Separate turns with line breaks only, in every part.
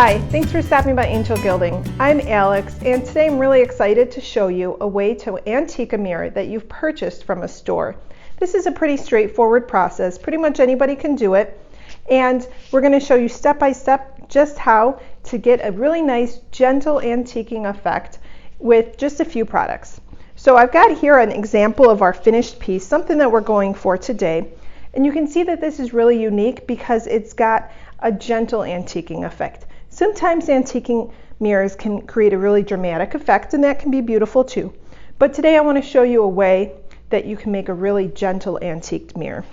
Hi, thanks for stopping by Angel Gilding. I'm Alex, and today I'm really excited to show you a way to antique a mirror that you've purchased from a store. This is a pretty straightforward process. Pretty much anybody can do it, and we're going to show you step by step just how to get a really nice, gentle antiquing effect with just a few products. So I've got here an example of our finished piece, something that we're going for today. And you can see that this is really unique because it's got a gentle antiquing effect. Sometimes antiquing mirrors can create a really dramatic effect, and that can be beautiful too. But today I want to show you a way that you can make a really gentle antiqued mirror.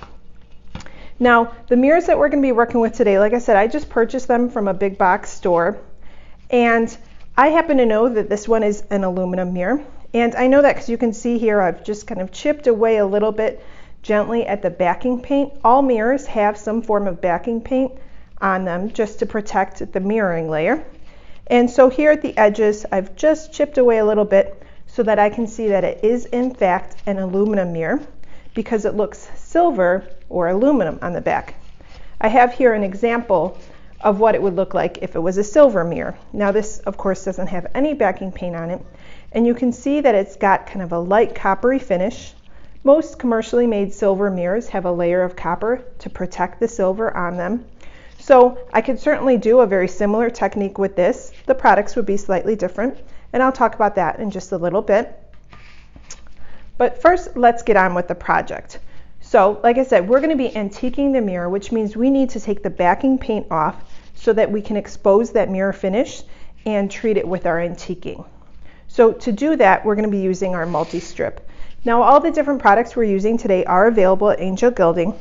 Now, the mirrors that we're going to be working with today, like I said, I just purchased them from a big box store, and I happen to know that this one is an aluminum mirror. And I know that because you can see here I've just kind of chipped away a little bit gently at the backing paint. All mirrors have some form of backing paint on them just to protect the mirroring layer. And so here at the edges, I've just chipped away a little bit so that I can see that it is in fact an aluminum mirror because it looks silver or aluminum on the back. I have here an example of what it would look like if it was a silver mirror. Now this of course doesn't have any backing paint on it, and you can see that it's got kind of a light coppery finish. Most commercially made silver mirrors have a layer of copper to protect the silver on them. So I could certainly do a very similar technique with this. The products would be slightly different, and I'll talk about that in just a little bit. But first, let's get on with the project. So like I said, we're going to be antiquing the mirror, which means we need to take the backing paint off so that we can expose that mirror finish and treat it with our antiquing. So to do that, we're going to be using our multi-strip. Now all the different products we're using today are available at Angel Gilding,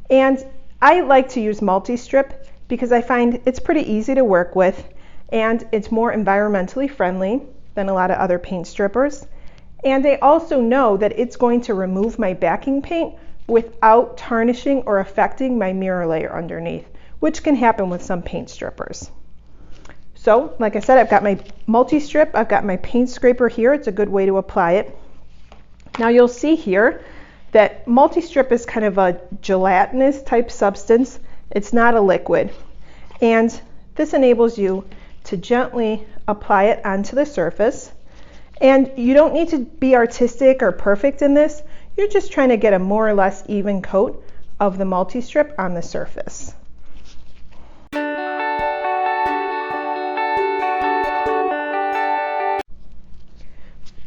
and I like to use multi-strip because I find it's pretty easy to work with, and it's more environmentally friendly than a lot of other paint strippers. And I also know that it's going to remove my backing paint without tarnishing or affecting my mirror layer underneath, which can happen with some paint strippers. So like I said, I've got my multi-strip, I've got my paint scraper here. It's a good way to apply it. Now you'll see here that multi-strip is kind of a gelatinous type substance. It's not a liquid, and this enables you to gently apply it onto the surface. And you don't need to be artistic or perfect in this. You're just trying to get a more or less even coat of the multi-strip on the surface.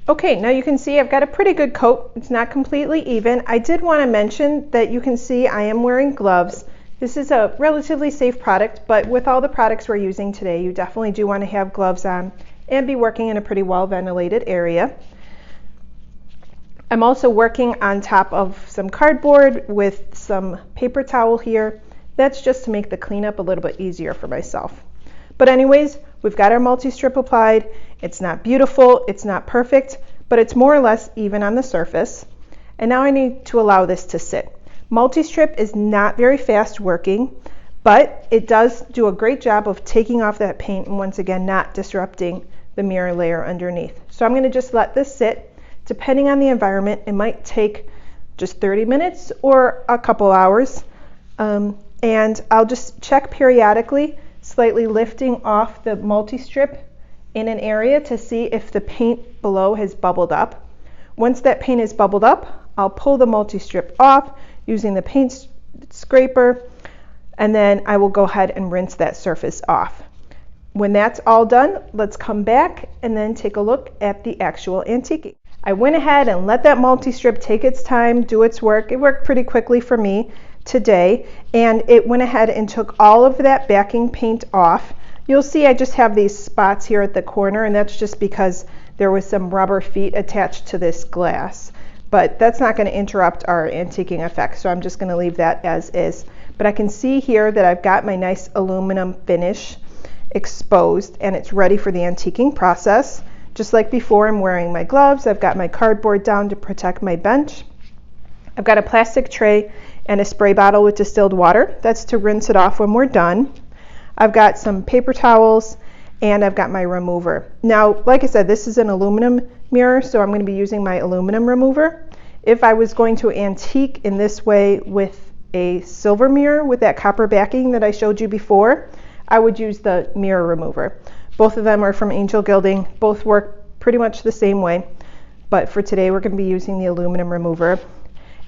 Okay, now you can see I've got a pretty good coat. It's not completely even. I did want to mention that you can see I am wearing gloves. This is a relatively safe product, but with all the products we're using today, you definitely do want to have gloves on and be working in a pretty well ventilated area. I'm also working on top of some cardboard with some paper towel here. That's just to make the cleanup a little bit easier for myself. But anyways, we've got our multi-strip applied. It's not beautiful, it's not perfect, but it's more or less even on the surface. And now I need to allow this to sit. Multi-strip is not very fast working, but it does do a great job of taking off that paint and once again not disrupting the mirror layer underneath. So I'm going to just let this sit. Depending on the environment, it might take just 30 minutes or a couple hours. And I'll just check periodically, slightly lifting off the multi-strip in an area to see if the paint below has bubbled up. Once that paint is bubbled up, I'll pull the multi-strip off using the paint scraper, and then I will go ahead and rinse that surface off. When that's all done, let's come back and then take a look at the actual antiquing. I went ahead and let that multi-strip take its time, do its work. It worked pretty quickly for me today, and it went ahead and took all of that backing paint off. You'll see I just have these spots here at the corner, and that's just because there was some rubber feet attached to this glass. But that's not going to interrupt our antiquing effect, so I'm just going to leave that as is. But I can see here that I've got my nice aluminum finish exposed, and it's ready for the antiquing process. Just like before, I'm wearing my gloves. I've got my cardboard down to protect my bench. I've got a plastic tray and a spray bottle with distilled water. That's to rinse it off when we're done. I've got some paper towels, and I've got my remover. Now, like I said, this is an aluminum mirror, so I'm going to be using my aluminum remover. If I was going to antique in this way with a silver mirror with that copper backing that I showed you before, I would use the mirror remover. Both of them are from Angel Gilding. Both work pretty much the same way, but for today we're going to be using the aluminum remover.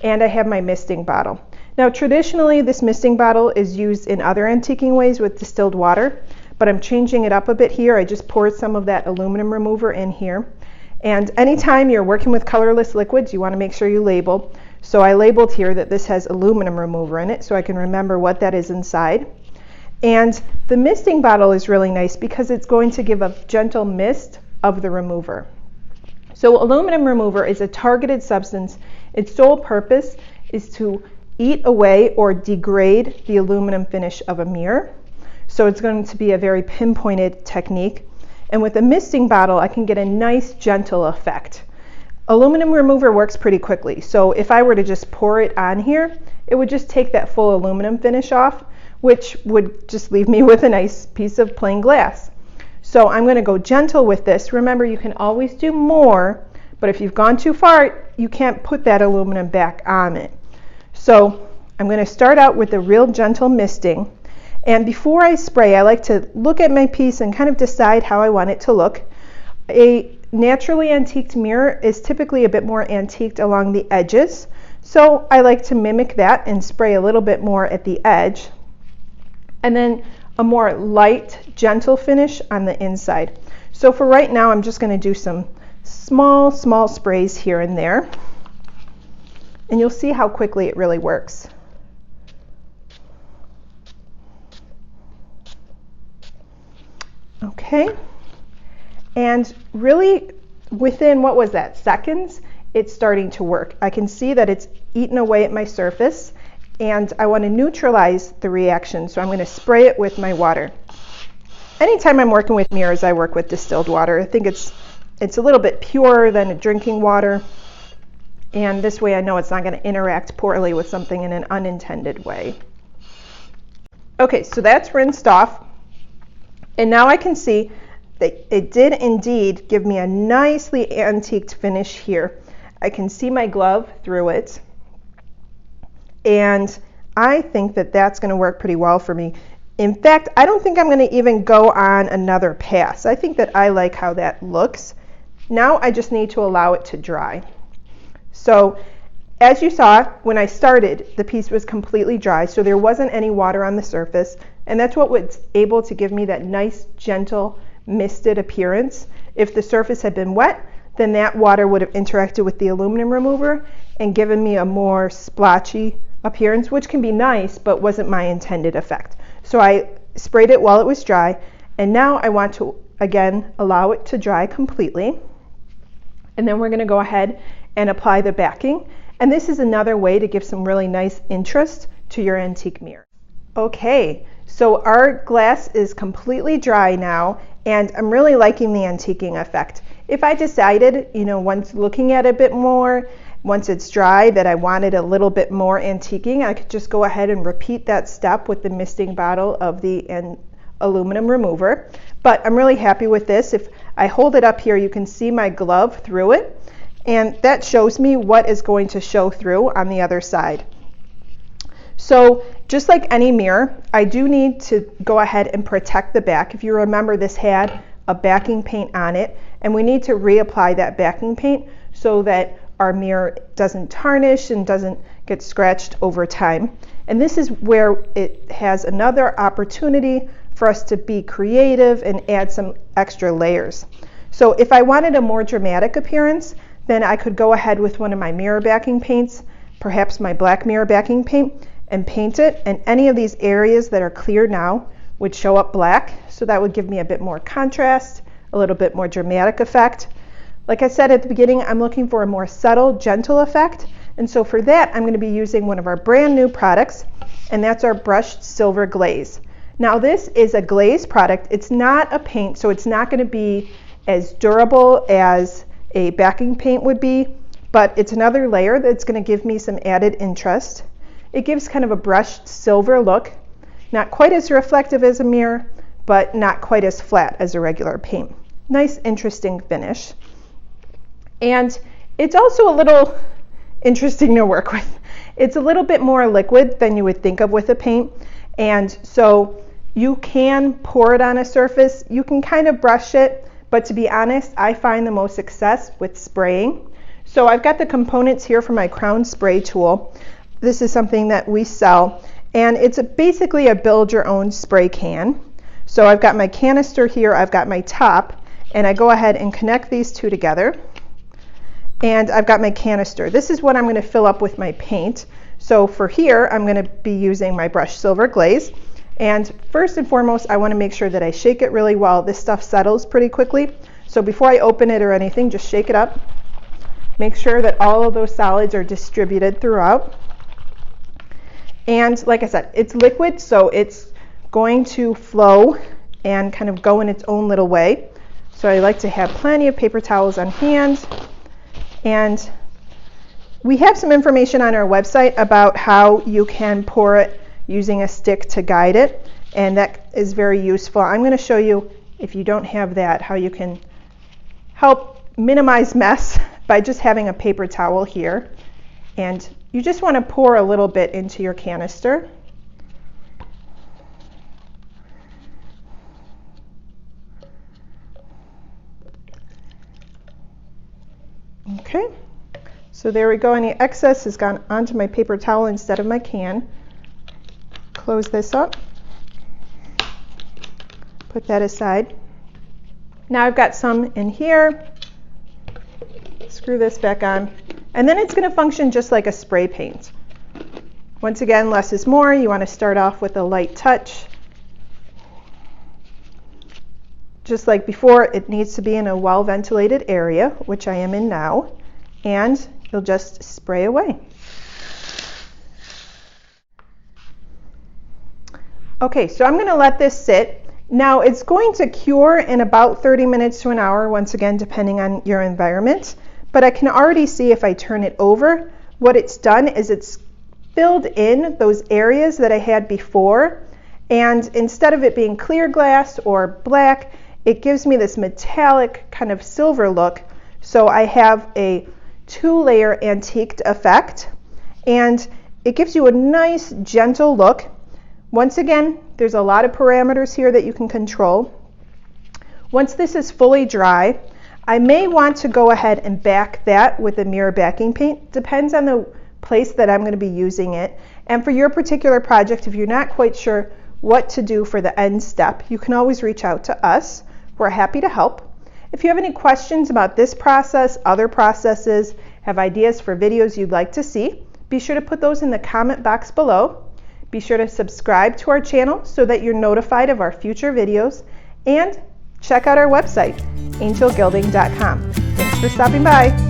And I have my misting bottle. Now traditionally this misting bottle is used in other antiquing ways with distilled water, but I'm changing it up a bit here. I just poured some of that aluminum remover in here. And anytime you're working with colorless liquids, you want to make sure you label. So I labeled here that this has aluminum remover in it so I can remember what that is inside. And the misting bottle is really nice because it's going to give a gentle mist of the remover. So aluminum remover is a targeted substance. Its sole purpose is to eat away or degrade the aluminum finish of a mirror. So it's going to be a very pinpointed technique. And with a misting bottle, I can get a nice gentle effect. Aluminum remover works pretty quickly. So if I were to just pour it on here, it would just take that full aluminum finish off, which would just leave me with a nice piece of plain glass. So I'm going to go gentle with this. Remember, you can always do more, but if you've gone too far, you can't put that aluminum back on it. So I'm going to start out with a real gentle misting. And before I spray, I like to look at my piece and kind of decide how I want it to look. A naturally antiqued mirror is typically a bit more antiqued along the edges. So I like to mimic that and spray a little bit more at the edge. And then a more light, gentle finish on the inside. So for right now, I'm just going to do some small sprays here and there. And you'll see how quickly it really works. Okay, and really within, what was that, seconds, it's starting to work. I can see that it's eaten away at my surface, and I want to neutralize the reaction, so I'm going to spray it with my water. Anytime I'm working with mirrors, I work with distilled water. I think it's a little bit purer than drinking water, and this way I know it's not going to interact poorly with something in an unintended way. Okay, so that's rinsed off. And now I can see that it did indeed give me a nicely antiqued finish here. I can see my glove through it. And I think that that's going to work pretty well for me. In fact, I don't think I'm going to even go on another pass. I think that I like how that looks. Now I just need to allow it to dry. So as you saw, when I started, the piece was completely dry, so there wasn't any water on the surface. And that's what was able to give me that nice, gentle, misted appearance. If the surface had been wet, then that water would have interacted with the aluminum remover and given me a more splotchy appearance, which can be nice, but wasn't my intended effect. So I sprayed it while it was dry, and now I want to, again, allow it to dry completely. And then we're going to go ahead and apply the backing. And this is another way to give some really nice interest to your antique mirror. Okay, so our glass is completely dry now, and I'm really liking the antiquing effect. If I decided, once looking at it a bit more, once it's dry, that I wanted a little bit more antiquing, I could just go ahead and repeat that step with the misting bottle of the aluminum remover. But I'm really happy with this. If I hold it up here, you can see my glove through it, and that shows me what is going to show through on the other side. So just like any mirror, I do need to go ahead and protect the back. If you remember, this had a backing paint on it, and we need to reapply that backing paint so that our mirror doesn't tarnish and doesn't get scratched over time. And this is where it has another opportunity for us to be creative and add some extra layers. So if I wanted a more dramatic appearance, then I could go ahead with one of my mirror backing paints, perhaps my black mirror backing paint, and paint it, and any of these areas that are clear now would show up black, so that would give me a bit more contrast, a little bit more dramatic effect. Like I said at the beginning, I'm looking for a more subtle, gentle effect, and so for that I'm going to be using one of our brand new products, and that's our brushed silver glaze. Now this is a glaze product. It's not a paint, so it's not going to be as durable as a backing paint would be, but it's another layer that's going to give me some added interest. It gives kind of a brushed silver look, not quite as reflective as a mirror, but not quite as flat as a regular paint. Nice, interesting finish. And it's also a little interesting to work with. It's a little bit more liquid than you would think of with a paint, and so You can pour it on a surface. You can kind of brush it, but to be honest, I find the most success with spraying. So I've got the components here for my crown spray tool. This is something that we sell, and it's basically a build your own spray can. So I've got my canister here, I've got my top, and I go ahead and connect these two together. And I've got my canister. This is what I'm going to fill up with my paint. So for here, I'm going to be using my brushed silver glaze. And first and foremost, I want to make sure that I shake it really well. This stuff settles pretty quickly. So before I open it or anything, just shake it up. Make sure that all of those solids are distributed throughout. And like I said, it's liquid, so it's going to flow and kind of go in its own little way. So I like to have plenty of paper towels on hand. And we have some information on our website about how you can pour it using a stick to guide it, and that is very useful. I'm going to show you, if you don't have that, how you can help minimize mess by just having a paper towel here. And you just want to pour a little bit into your canister. Okay, so there we go. Any excess has gone onto my paper towel instead of my can. Close this up. Put that aside. Now I've got some in here. Screw this back on. And then it's going to function just like a spray paint. Once again, less is more. You want to start off with a light touch. Just like before, it needs to be in a well-ventilated area, which I am in now, and you'll just spray away. Okay, so I'm going to let this sit. Now it's going to cure in about 30 minutes to an hour, once again, depending on your environment. But I can already see if I turn it over, what it's done is it's filled in those areas that I had before, and instead of it being clear glass or black, it gives me this metallic kind of silver look. So I have a 2-layer antiqued effect, and it gives you a nice gentle look. Once again, there's a lot of parameters here that you can control. Once this is fully dry, I may want to go ahead and back that with a mirror backing paint. Depends on the place that I'm going to be using it. And for your particular project, if you're not quite sure what to do for the end step, you can always reach out to us. We're happy to help. If you have any questions about this process, other processes, have ideas for videos you'd like to see, be sure to put those in the comment box below. Be sure to subscribe to our channel so that you're notified of our future videos, and check out our website, angelgilding.com. Thanks for stopping by.